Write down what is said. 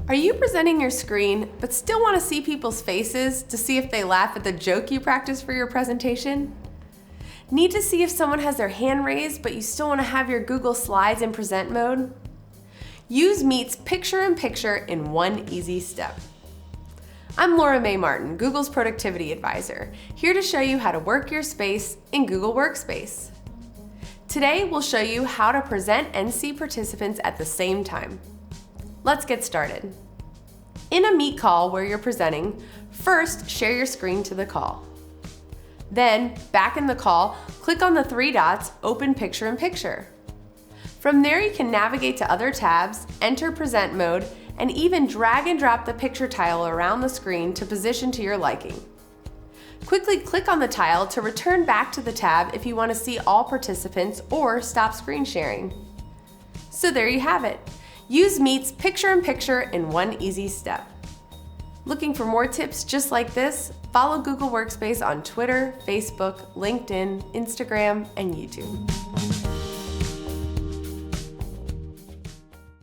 Are you presenting your screen but still want to see people's faces to see if they laugh at the joke you practiced for your presentation? Need to see if someone has their hand raised but you still want to have your Google Slides in present mode? Use Meet's picture-in-picture in one easy step. I'm Laura Mae Martin, Google's Productivity Advisor, here to show you how to work your space in Google Workspace. Today, we'll show you how to present and see participants at the same time. Let's get started. In a Meet call where you're presenting, first share your screen to the call. Then, back in the call, click on the three dots, Open Picture-in-Picture. From there, you can navigate to other tabs, enter present mode, and even drag and drop the picture tile around the screen to position to your liking. Quickly click on the tile to return back to the tab if you want to see all participants or stop screen sharing. So there you have it. Use Meet's picture-in-picture in one easy step. Looking for more tips just like this? Follow Google Workspace on Twitter, Facebook, LinkedIn, Instagram, and YouTube.